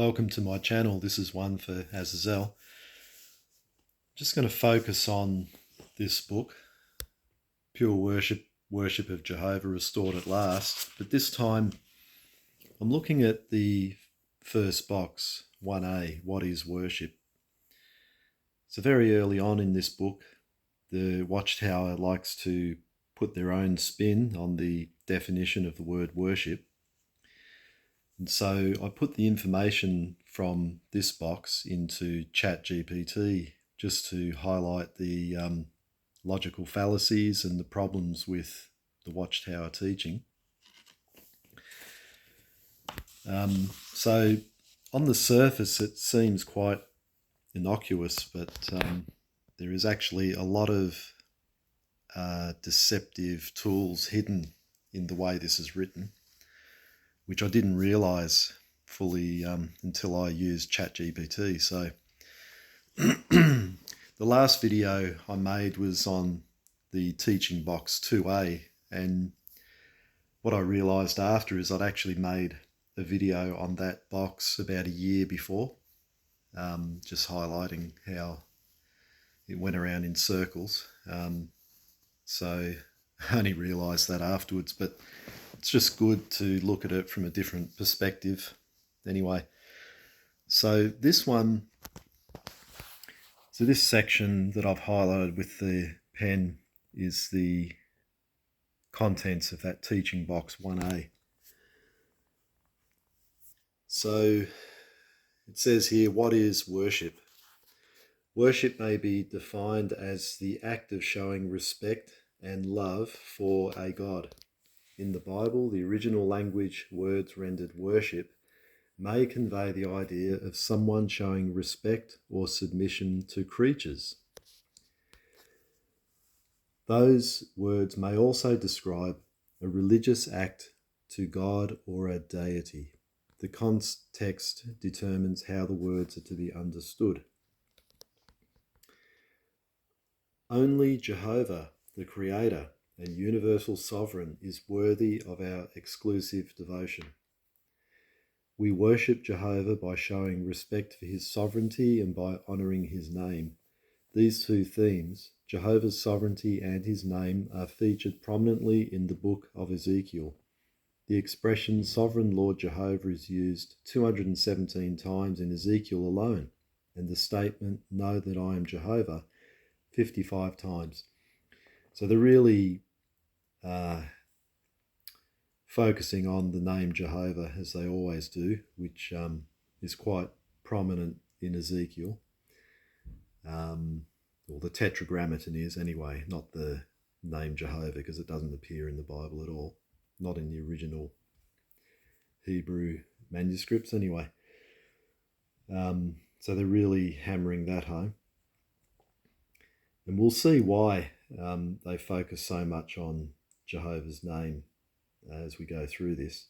Welcome to my channel. This is one for Azazel. Just going to focus on this book, Pure Worship of Jehovah Restored at Last. But this time I'm looking at the first box, 1a, what is worship? So very early on in this book, the Watchtower likes to put their own spin on the definition of the word worship. And so I put the information from this box into ChatGPT just to highlight the logical fallacies and the problems with the Watchtower teaching. So on the surface it seems quite innocuous, but there is actually a lot of deceptive tools hidden in the way this is written, which I didn't realise fully until I used ChatGPT. So the last video I made was on the teaching box 2a, and what I realised after is I'd actually made a video on that box about a year before, just highlighting how it went around in circles. So I only realised that afterwards, but it's just good to look at it from a different perspective. Anyway, so this section that I've highlighted with the pen is the contents of that teaching box 1a. So it says here, what is worship? Worship may be defined as the act of showing respect and love for a God. In the Bible, the original language words rendered worship may convey the idea of someone showing respect or submission to creatures. Those words may also describe a religious act to God or a deity. The context determines how the words are to be understood. Only Jehovah, the Creator and universal sovereign, is worthy of our exclusive devotion. We worship Jehovah by showing respect for his sovereignty and by honouring his name. These two themes, Jehovah's sovereignty and his name, are featured prominently in the book of Ezekiel. The expression Sovereign Lord Jehovah is used 217 times in Ezekiel alone, and the statement, Know that I am Jehovah, 55 times. So they're really focusing on the name Jehovah, as they always do, which is quite prominent in Ezekiel. Or the Tetragrammaton is anyway, not the name Jehovah, because it doesn't appear in the Bible at all, not in the original Hebrew manuscripts anyway. So they're really hammering that home. And we'll see why they focus so much on Jehovah's name as we go through this.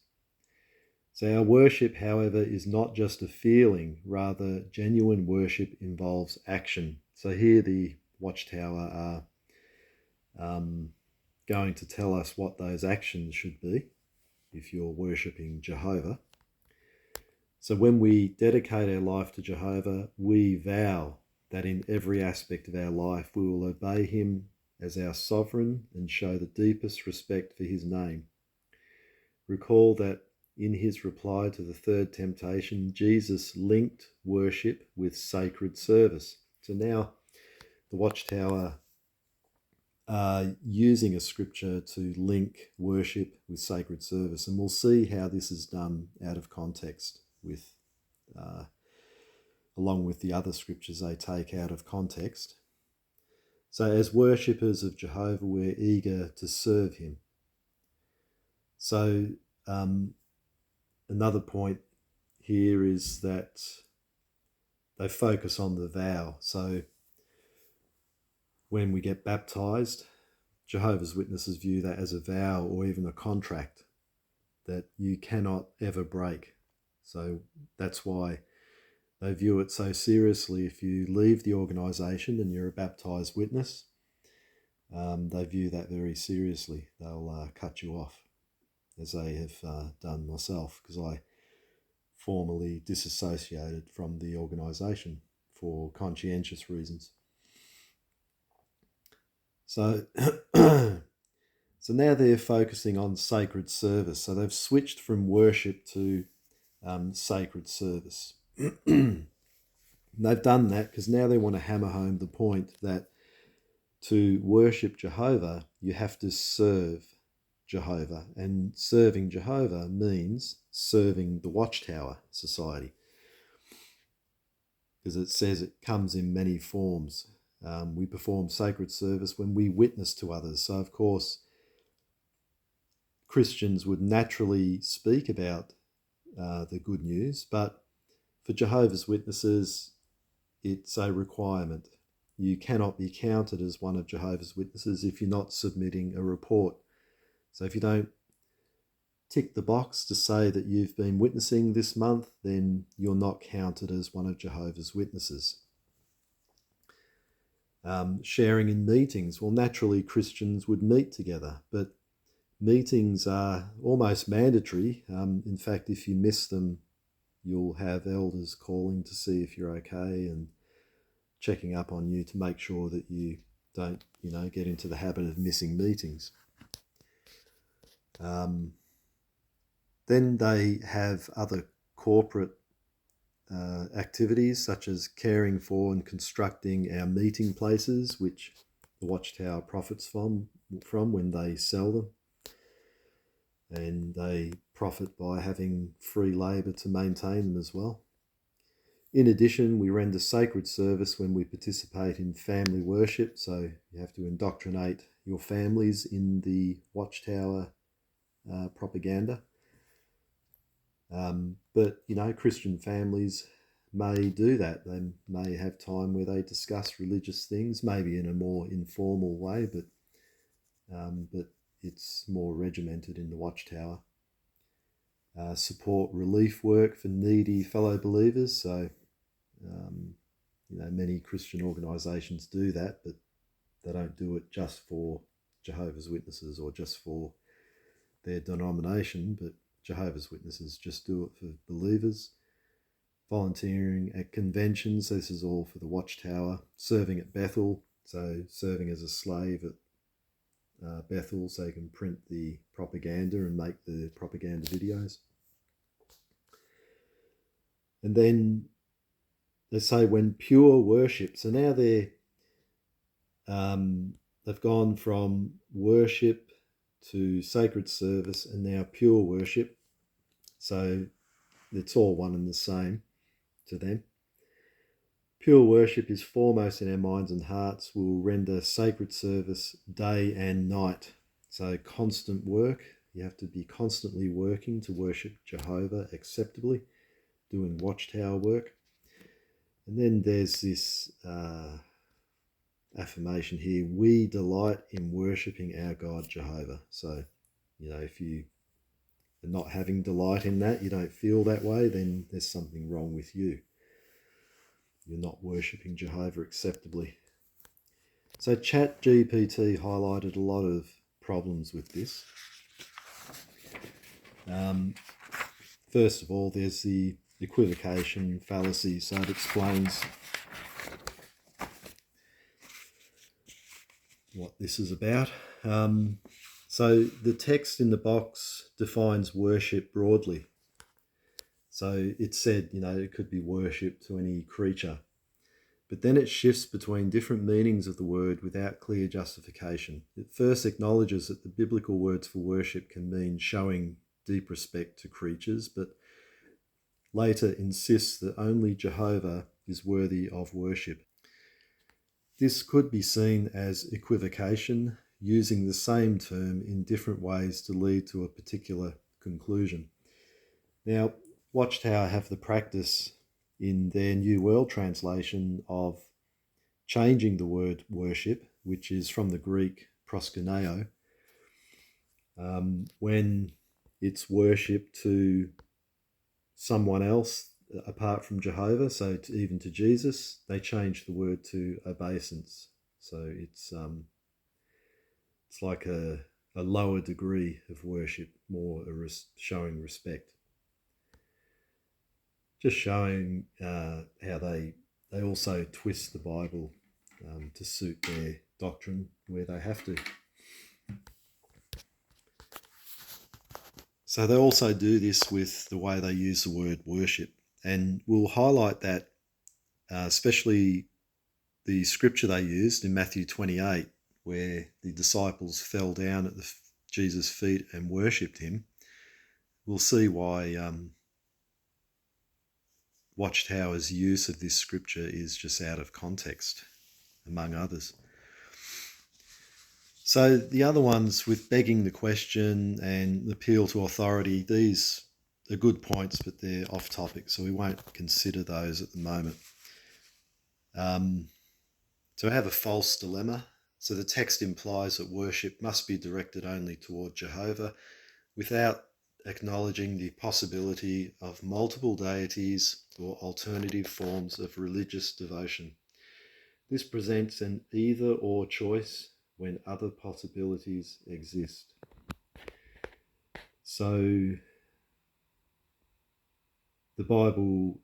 So our worship, however, is not just a feeling, rather genuine worship involves action. So here the Watchtower are going to tell us what those actions should be if you're worshipping Jehovah. So when we dedicate our life to Jehovah, we vow that in every aspect of our life we will obey him as our sovereign and show the deepest respect for his name. Recall that in his reply to the third temptation, Jesus linked worship with sacred service. So now the Watchtower are using a scripture to link worship with sacred service, and we'll see how this is done out of context with along with the other scriptures they take out of context. So as worshippers of Jehovah, we're eager to serve him. So another point here is that they focus on the vow. So when we get baptized, Jehovah's Witnesses view that as a vow or even a contract that you cannot ever break. So that's why they view it so seriously. If you leave the organisation and you're a baptised witness, they view that very seriously. They'll cut you off, as they have done myself, because I formally disassociated from the organisation for conscientious reasons. So, so now they're focusing on sacred service. So they've switched from worship to sacred service. They've done that because now they want to hammer home the point that to worship Jehovah, you have to serve Jehovah. And serving Jehovah means serving the Watchtower Society, because it says it comes in many forms. We perform sacred service when we witness to others. So, of course, Christians would naturally speak about the good news, but for Jehovah's Witnesses, it's a requirement. You cannot be counted as one of Jehovah's Witnesses if you're not submitting a report. So if you don't tick the box to say that you've been witnessing this month, then you're not counted as one of Jehovah's Witnesses. Sharing in meetings. Well, naturally Christians would meet together, but meetings are almost mandatory. In fact, if you miss them, you'll have elders calling to see if you're okay and checking up on you to make sure that you don't, get into the habit of missing meetings. Then they have other corporate activities such as caring for and constructing our meeting places, which the Watchtower profits from when they sell them. And they profit by having free labour to maintain them as well. In addition, we render sacred service when we participate in family worship, so you have to indoctrinate your families in the Watchtower propaganda. But, Christian families may do that. They may have time where they discuss religious things, maybe in a more informal way, but it's more regimented in the Watchtower. Support relief work for needy fellow believers. So, many Christian organisations do that, but they don't do it just for Jehovah's Witnesses or just for their denomination, but Jehovah's Witnesses just do it for believers. Volunteering at conventions. This is all for the Watchtower. Serving at Bethel. So serving as a slave at Bethel so you can print the propaganda and make the propaganda videos. And then they say when pure worship, so now they've gone from worship to sacred service and now pure worship, so it's all one and the same to them. Pure worship is foremost in our minds and hearts. We'll render sacred service day and night. So constant work. You have to be constantly working to worship Jehovah acceptably, doing Watchtower work. And then there's this affirmation here. We delight in worshipping our God Jehovah. So, if you are not having delight in that, you don't feel that way, then there's something wrong with you. You're not worshipping Jehovah acceptably. So ChatGPT highlighted a lot of problems with this. First of all, there's the equivocation fallacy. So it explains what this is about. So the text in the box defines worship broadly. So it said, it could be worship to any creature. But then it shifts between different meanings of the word without clear justification. It first acknowledges that the biblical words for worship can mean showing deep respect to creatures, but later insists that only Jehovah is worthy of worship. This could be seen as equivocation, using the same term in different ways to lead to a particular conclusion. Now, Watchtower have the practice in their New World Translation of changing the word worship, which is from the Greek proskuneo, when it's worship to someone else apart from Jehovah, so even to Jesus, they change the word to obeisance. So it's like a lower degree of worship, more showing respect. just showing how they also twist the Bible to suit their doctrine where they have to. So they also do this with the way they use the word worship, and we'll highlight that, especially the scripture they used in Matthew 28, where the disciples fell down at Jesus' feet and worshipped him. We'll see why Watchtower's use of this scripture is just out of context, among others. So the other ones with begging the question and appeal to authority, these are good points, but they're off topic, so we won't consider those at the moment. So we have a false dilemma. So the text implies that worship must be directed only toward Jehovah without acknowledging the possibility of multiple deities or alternative forms of religious devotion. This presents an either-or choice when other possibilities exist. So the Bible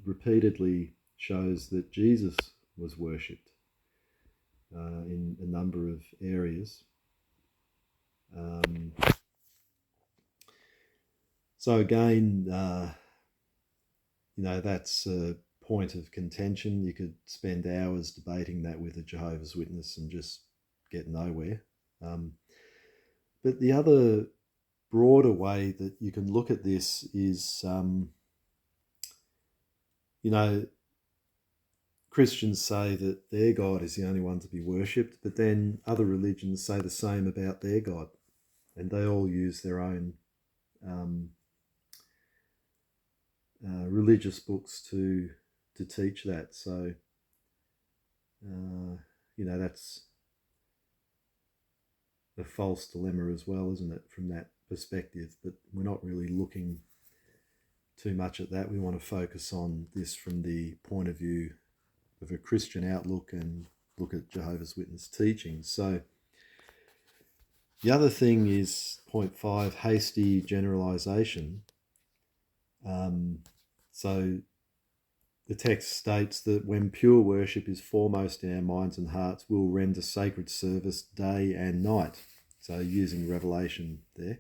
repeatedly shows that Jesus was worshipped in a number of areas. So again, that's a point of contention. You could spend hours debating that with a Jehovah's Witness and just get nowhere. But the other broader way that you can look at this is, Christians say that their God is the only one to be worshipped, but then other religions say the same about their God, and they all use their own religious books to teach that. So, that's a false dilemma as well, isn't it, from that perspective? But we're not really looking too much at that. We want to focus on this from the point of view of a Christian outlook and look at Jehovah's Witness teachings. So the other thing is point 5, hasty generalization. So the text states that when pure worship is foremost in our minds and hearts, we'll render sacred service day and night. So using Revelation there.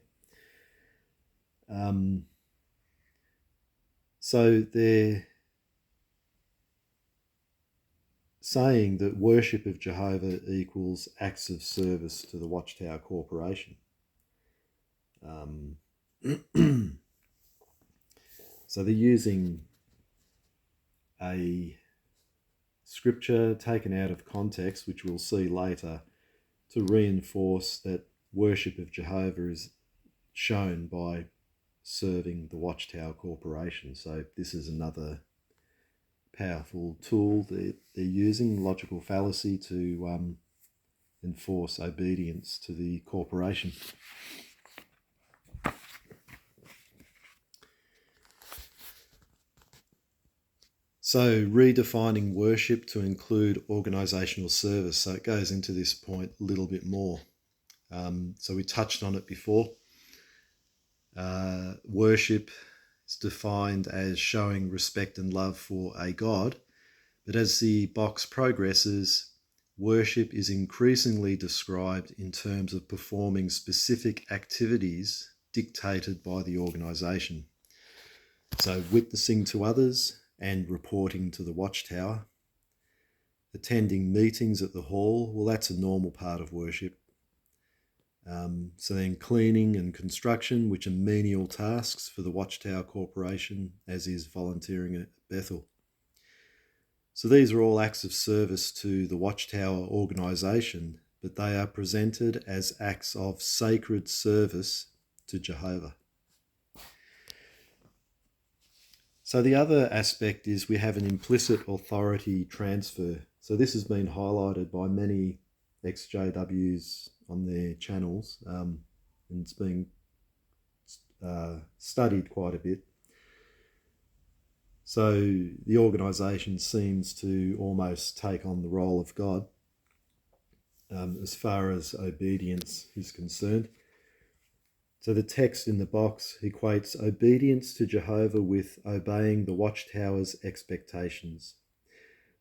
So they're saying that worship of Jehovah equals acts of service to the Watchtower Corporation. So they're using a scripture taken out of context, which we'll see later, to reinforce that worship of Jehovah is shown by serving the Watchtower Corporation. So this is another powerful tool that they're using, logical fallacy, to enforce obedience to the corporation. So redefining worship to include organisational service. So it goes into this point a little bit more. So we touched on it before. Worship is defined as showing respect and love for a God. But as the box progresses, worship is increasingly described in terms of performing specific activities dictated by the organisation. So witnessing to others and reporting to the Watchtower, attending meetings at the hall, well, that's a normal part of worship. So then cleaning and construction, which are menial tasks for the Watchtower Corporation, as is volunteering at Bethel. So these are all acts of service to the Watchtower organisation, but they are presented as acts of sacred service to Jehovah. So the other aspect is we have an implicit authority transfer. So this has been highlighted by many ex-JWs on their channels, and it's been studied quite a bit. So the organisation seems to almost take on the role of God as far as obedience is concerned. So the text in the box equates obedience to Jehovah with obeying the Watchtower's expectations.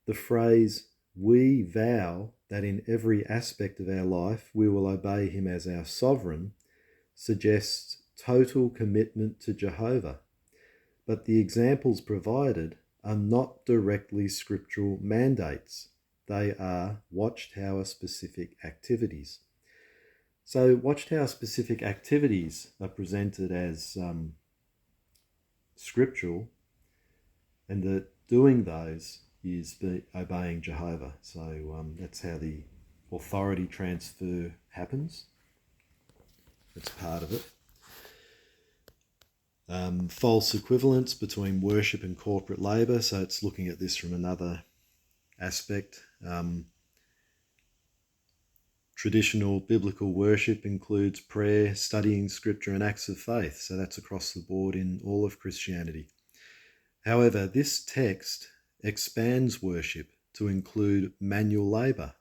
The phrase, "we vow that in every aspect of our life we will obey him as our sovereign," suggests total commitment to Jehovah. But the examples provided are not directly scriptural mandates. They are Watchtower-specific activities. So Watchtower-specific activities are presented as scriptural, and that doing those is obeying Jehovah. So that's how the authority transfer happens. That's part of it. False equivalence between worship and corporate labour. So it's looking at this from another aspect. Traditional biblical worship includes prayer, studying scripture, and acts of faith. So that's across the board in all of Christianity. However, this text expands worship to include manual labour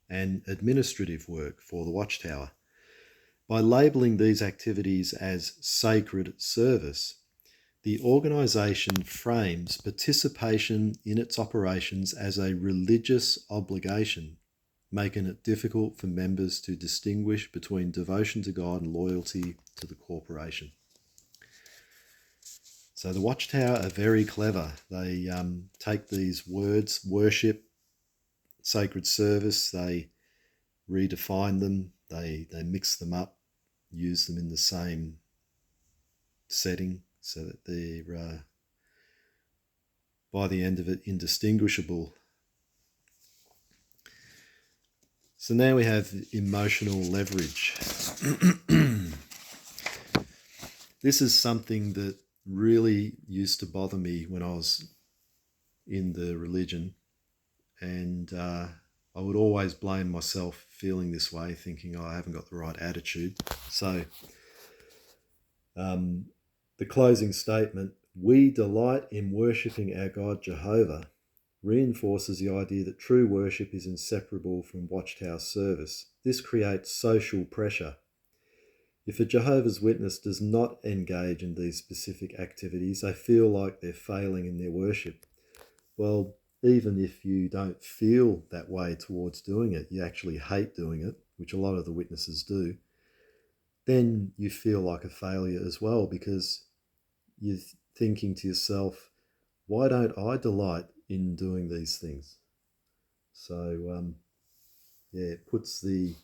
and administrative work for the Watchtower. By labelling these activities as sacred service, the organisation frames participation in its operations as a religious obligation, making it difficult for members to distinguish between devotion to God and loyalty to the corporation. So the Watchtower are very clever. They take these words, worship, sacred service, they redefine them, they mix them up, use them in the same setting so that they're, by the end of it, indistinguishable. So now we have emotional leverage. This is something that really used to bother me when I was in the religion, and I would always blame myself feeling this way, thinking, I haven't got the right attitude. So the closing statement, "We delight in worshipping our God Jehovah," reinforces the idea that true worship is inseparable from Watchtower service. This creates social pressure. If a Jehovah's Witness does not engage in these specific activities, they feel like they're failing in their worship. Well, even if you don't feel that way towards doing it, you actually hate doing it, which a lot of the witnesses do, then you feel like a failure as well, because you're thinking to yourself, why don't I delight in doing these things? So, it puts the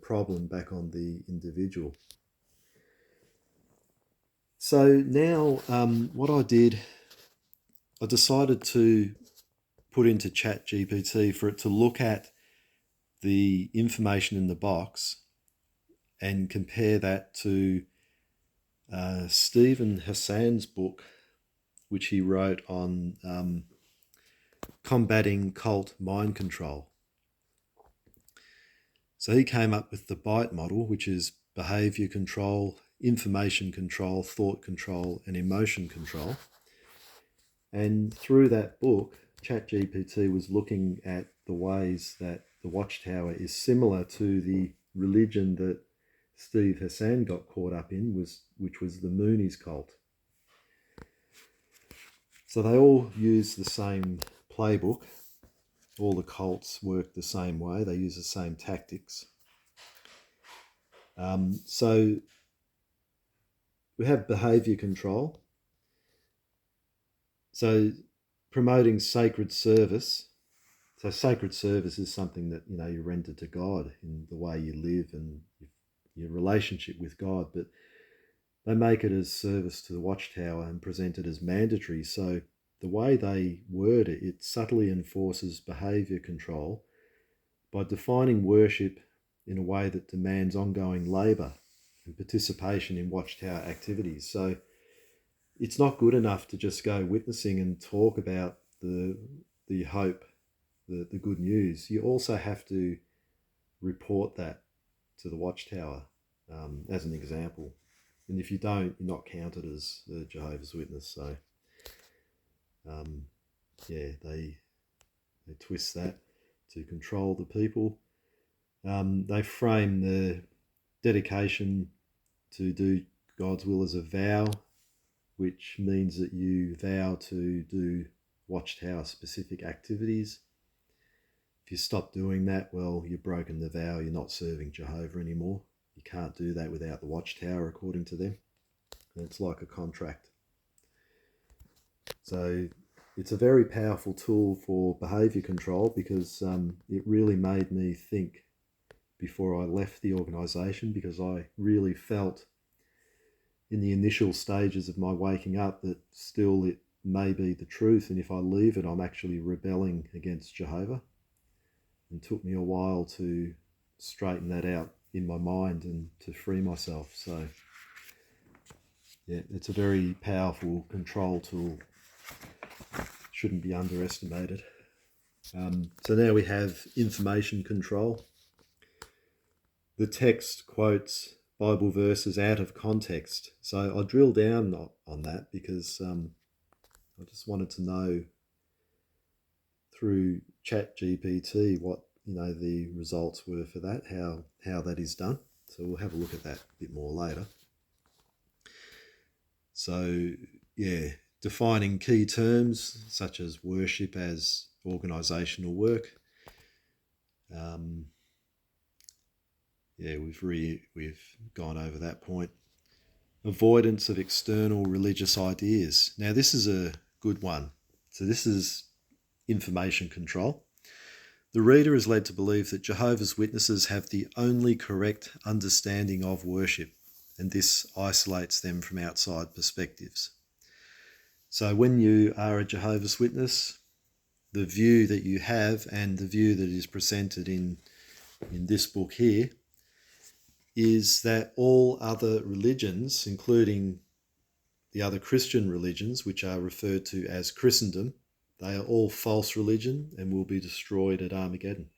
problem back on the individual. So now what I did, I decided to put into ChatGPT for it to look at the information in the box and compare that to Stephen Hassan's book, which he wrote on combating cult mind control. So he came up with the BITE model, which is behaviour control, information control, thought control, and emotion control. And through that book, ChatGPT was looking at the ways that the Watchtower is similar to the religion that Steve Hassan got caught up in, which was the Moonies cult. So they all use the same playbook. All the cults work the same way. They use the same tactics. So we have behaviour control. So promoting sacred service. So sacred service is something that, you render to God in the way you live and your relationship with God, but they make it as service to the Watchtower and present it as mandatory. So the way they word it, it subtly enforces behaviour control by defining worship in a way that demands ongoing labour and participation in Watchtower activities. So it's not good enough to just go witnessing and talk about the hope, the good news. You also have to report that to the Watchtower as an example. And if you don't, you're not counted as the Jehovah's Witness. So, they twist that to control the people. They frame the dedication to do God's will as a vow, which means that you vow to do Watchtower specific activities. If you stop doing that, well, you've broken the vow, you're not serving Jehovah anymore. You can't do that without the Watchtower, according to them. And it's like a contract. So it's a very powerful tool for behaviour control, because it really made me think before I left the organisation, because I really felt in the initial stages of my waking up that still it may be the truth, and if I leave it, I'm actually rebelling against Jehovah. And it took me a while to straighten that out in my mind and to free myself. So yeah, it's a very powerful control tool. Shouldn't be underestimated. So now we have information control. The text quotes Bible verses out of context. So I drill down on that because I just wanted to know through ChatGPT what the results were for that, how that is done. So we'll have a look at that a bit more later. So yeah, defining key terms such as worship as organisational work. We've gone over that point. Avoidance of external religious ideas. Now this is a good one. So this is information control. The reader is led to believe that Jehovah's Witnesses have the only correct understanding of worship, and this isolates them from outside perspectives. So when you are a Jehovah's Witness, the view that you have and the view that is presented in this book here is that all other religions, including the other Christian religions, which are referred to as Christendom, they are all false religion and will be destroyed at Armageddon.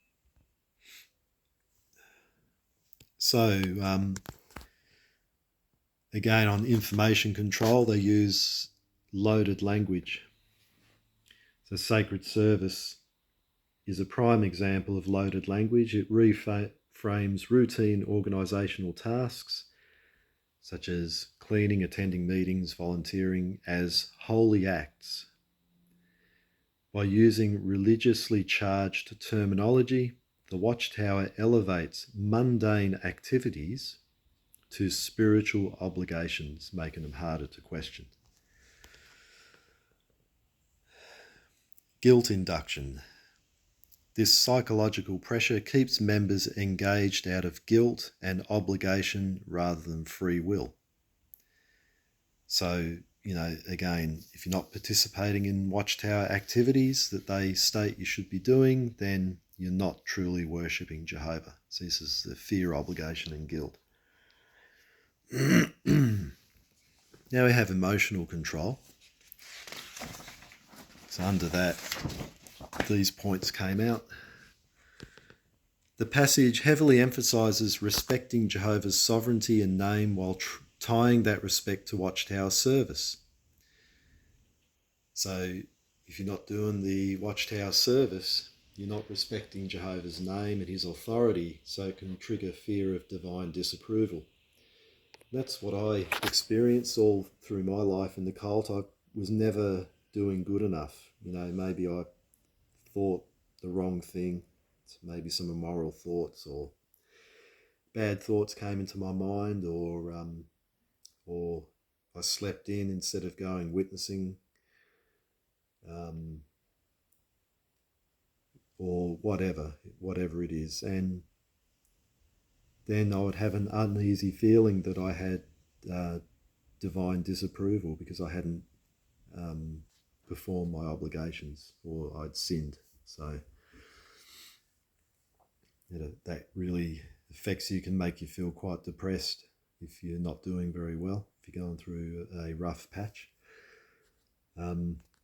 So, again, on information control, they use loaded language. So sacred service is a prime example of loaded language. It reframes routine organisational tasks, such as cleaning, attending meetings, volunteering, as holy acts. By using religiously charged terminology, the Watchtower elevates mundane activities to spiritual obligations, making them harder to question. Guilt induction. This psychological pressure keeps members engaged out of guilt and obligation rather than free will. So, again, if you're not participating in Watchtower activities that they state you should be doing, then you're not truly worshipping Jehovah. So this is the fear, obligation, and guilt. Now we have emotional control. So under that, these points came out. The passage heavily emphasises respecting Jehovah's sovereignty and name while tying that respect to Watchtower service. So if you're not doing the Watchtower service, you're not respecting Jehovah's name and his authority, so it can trigger fear of divine disapproval. That's what I experienced all through my life in the cult. I was never doing good enough. Maybe I thought the wrong thing. Maybe some immoral thoughts or bad thoughts came into my mind, or I slept in instead of going witnessing, or whatever it is. And then I would have an uneasy feeling that I had divine disapproval because I hadn't performed my obligations, or I'd sinned. So that really affects you, can make you feel quite depressed if you're not doing very well, if you're going through a rough patch.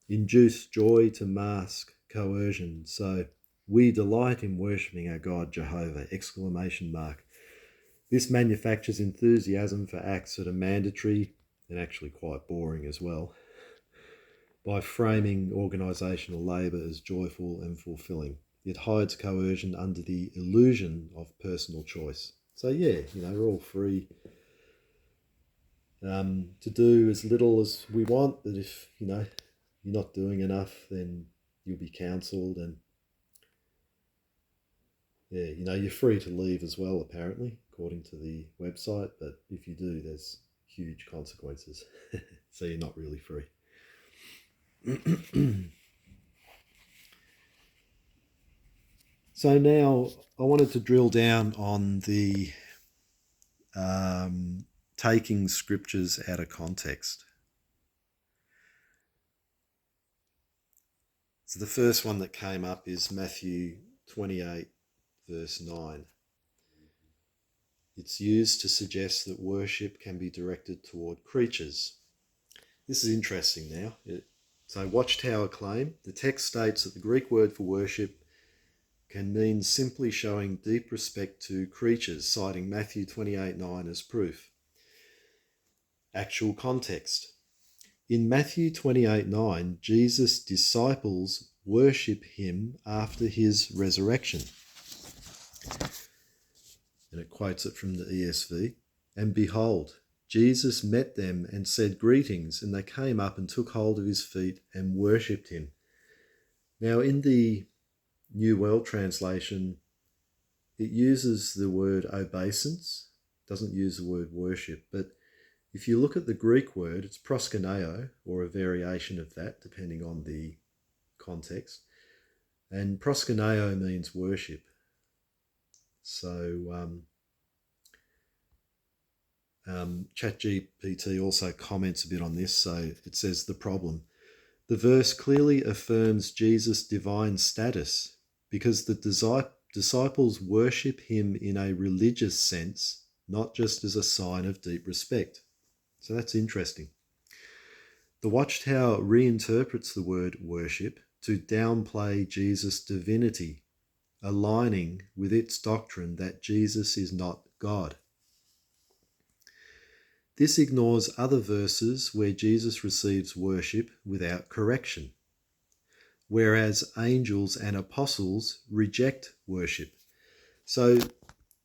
Induce joy to mask coercion. So we delight in worshipping our God Jehovah, ! This manufactures enthusiasm for acts that are mandatory and actually quite boring as well, by framing organisational labour as joyful and fulfilling. It hides coercion under the illusion of personal choice. So yeah, we're all free to do as little as we want, but if, you're not doing enough, then you'll be cancelled. And yeah, you're free to leave as well, apparently, according to the website. But if you do, there's huge consequences. So you're not really free. So now I wanted to drill down on the taking scriptures out of context. So the first one that came up is Matthew 28, verse 9. It's used to suggest that worship can be directed toward creatures. This is interesting now. So Watchtower claim, the text states that the Greek word for worship can mean simply showing deep respect to creatures, citing Matthew 28:9 as proof. Actual context. In Matthew 28:9, Jesus' disciples worship him after his resurrection. And it quotes it from the ESV. And behold, Jesus met them and said greetings, and they came up and took hold of his feet and worshipped him. Now in the New World Translation, it uses the word obeisance, doesn't use the word worship, but if you look at the Greek word, it's proskuneo, or a variation of that, depending on the context. And proskuneo means worship. So ChatGPT also comments a bit on this. So it says the problem. The verse clearly affirms Jesus' divine status because the disciples worship him in a religious sense, not just as a sign of deep respect. So that's interesting. The Watchtower reinterprets the word worship to downplay Jesus' divinity, aligning with its doctrine that Jesus is not God. This ignores other verses where Jesus receives worship without correction, whereas angels and apostles reject worship. So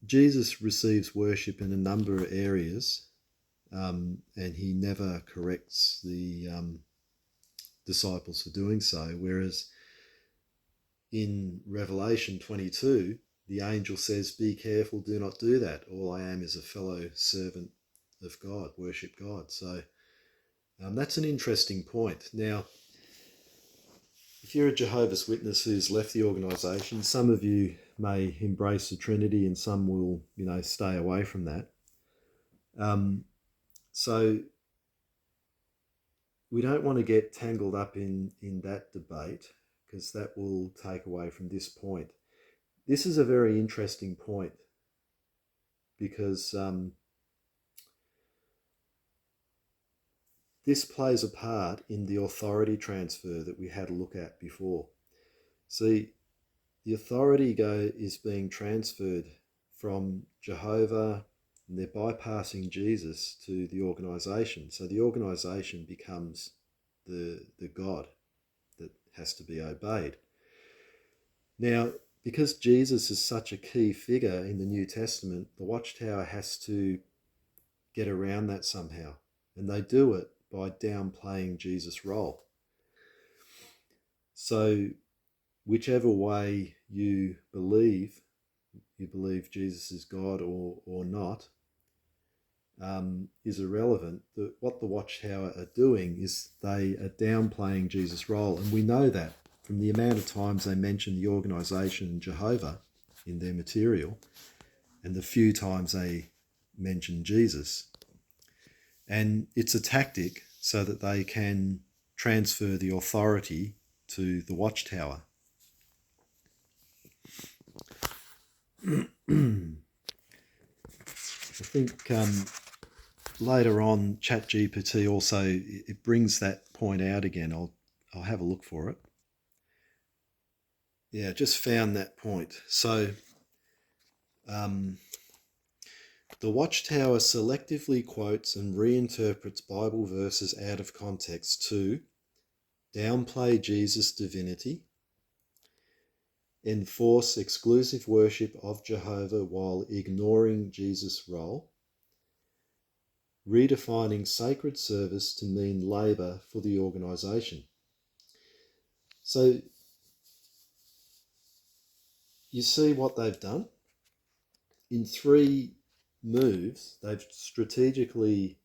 Jesus receives worship in a number of areas, and he never corrects the disciples for doing so, whereas in Revelation 22, the angel says, "Be careful, do not do that. All I am is a fellow servant of God, worship God." So that's an interesting point. Now, if you're a Jehovah's Witness who's left the organisation, some of you may embrace the Trinity and some will, stay away from that. So we don't want to get tangled up in that debate because that will take away from this point. This is a very interesting point because this plays a part in the authority transfer that we had a look at before. See, the authority is being transferred from Jehovah, and they're bypassing Jesus to the organisation. So the organisation becomes the God that has to be obeyed. Now, because Jesus is such a key figure in the New Testament, the Watchtower has to get around that somehow. And they do it by downplaying Jesus' role. So whichever way you believe Jesus is God or not, is irrelevant. What the Watchtower are doing is they are downplaying Jesus' role. And we know that from the amount of times they mention the organisation Jehovah in their material and the few times they mention Jesus. And it's a tactic so that they can transfer the authority to the Watchtower. I think later on, ChatGPT also, it brings that point out again. I'll have a look for it. Yeah, just found that point. So the Watchtower selectively quotes and reinterprets Bible verses out of context to downplay Jesus' divinity, enforce exclusive worship of Jehovah while ignoring Jesus' role, redefining sacred service to mean labour for the organisation. So you see what they've done? In 3 moves, they've strategically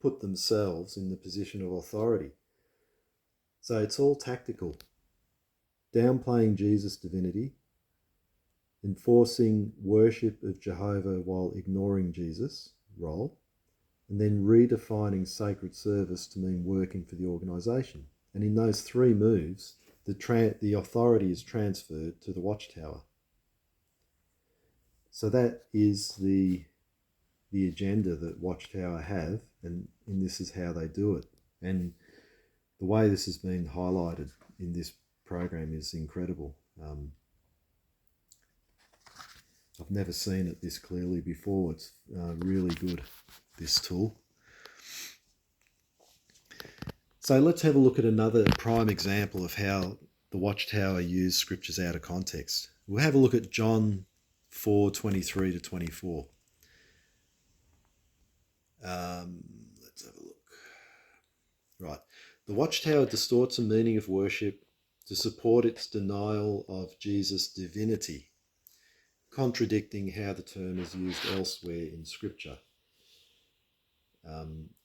put themselves in the position of authority. So it's all tactical. Downplaying Jesus' divinity, enforcing worship of Jehovah while ignoring Jesus' role, and then redefining sacred service to mean working for the organisation. And in those 3 moves, the authority is transferred to the Watchtower. So that is the agenda that Watchtower have, and this is how they do it. And the way this has been highlighted in this program is incredible. I've never seen it this clearly before. It's really good, this tool. So let's have a look at another prime example of how the Watchtower used scriptures out of context. We'll have a look at John 4:23 to 24. Let's have a look. Right. The Watchtower distorts the meaning of worship to support its denial of Jesus' divinity, contradicting how the term is used elsewhere in Scripture.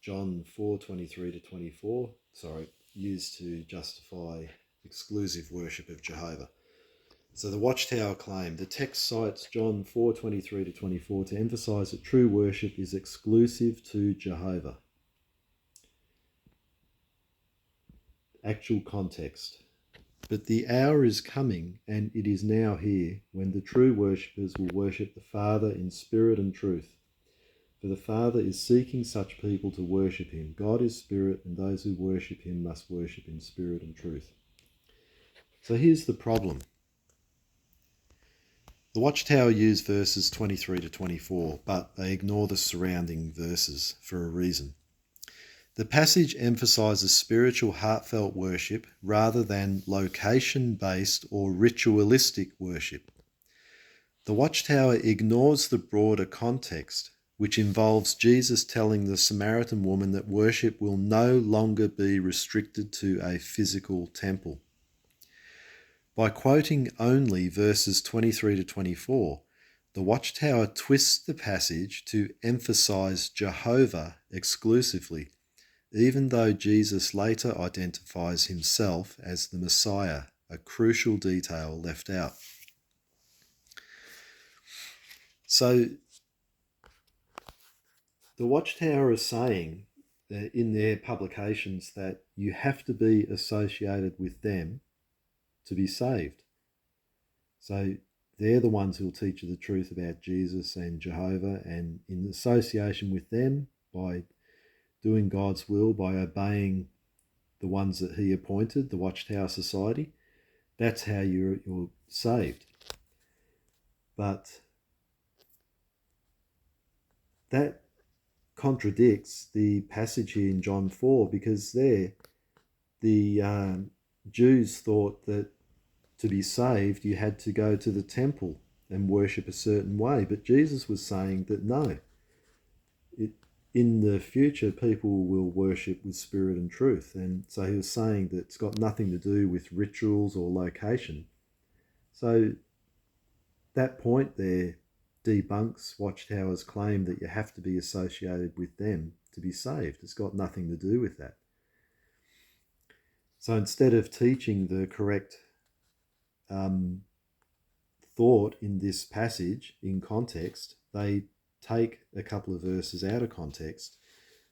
John 4:23 to 24, used to justify exclusive worship of Jehovah. So the Watchtower claim, the text cites John 4:23 to 24 to emphasise that true worship is exclusive to Jehovah. Actual context. But the hour is coming, and it is now here, when the true worshippers will worship the Father in spirit and truth. For the Father is seeking such people to worship him. God is spirit, and those who worship him must worship in spirit and truth. So here's the problem. The Watchtower use verses 23 to 24, but they ignore the surrounding verses for a reason. The passage emphasises spiritual heartfelt worship rather than location-based or ritualistic worship. The Watchtower ignores the broader context, which involves Jesus telling the Samaritan woman that worship will no longer be restricted to a physical temple. By quoting only verses 23 to 24, the Watchtower twists the passage to emphasise Jehovah exclusively, even though Jesus later identifies himself as the Messiah, a crucial detail left out. So the Watchtower is saying that in their publications that you have to be associated with them to be saved. So they're the ones who will teach you the truth about Jesus and Jehovah, and in association with them, by doing God's will, by obeying the ones that he appointed, the Watchtower Society, that's how you're saved. But that contradicts the passage here in John 4, because there the Jews thought that to be saved you had to go to the temple and worship a certain way, but Jesus was saying that no, in the future people will worship with spirit and truth. And so he was saying that it's got nothing to do with rituals or location. So that point there debunks Watchtower's claim that you have to be associated with them to be saved. It's got nothing to do with that. So instead of teaching the correct thought in this passage in context, they take a couple of verses out of context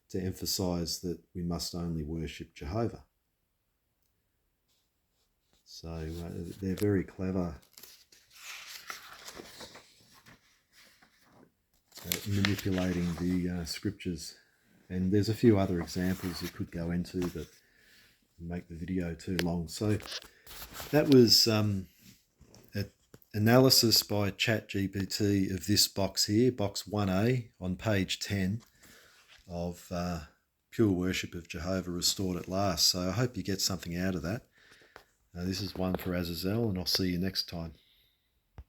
to emphasize that we must only worship Jehovah. So they're very clever at manipulating the scriptures. And there's a few other examples you could go into, but make the video too long. So that was an analysis by ChatGPT of this box here, box 1A on page 10 of Pure Worship of Jehovah Restored at Last. So I hope you get something out of that. This is one for Azazel, and I'll see you next time.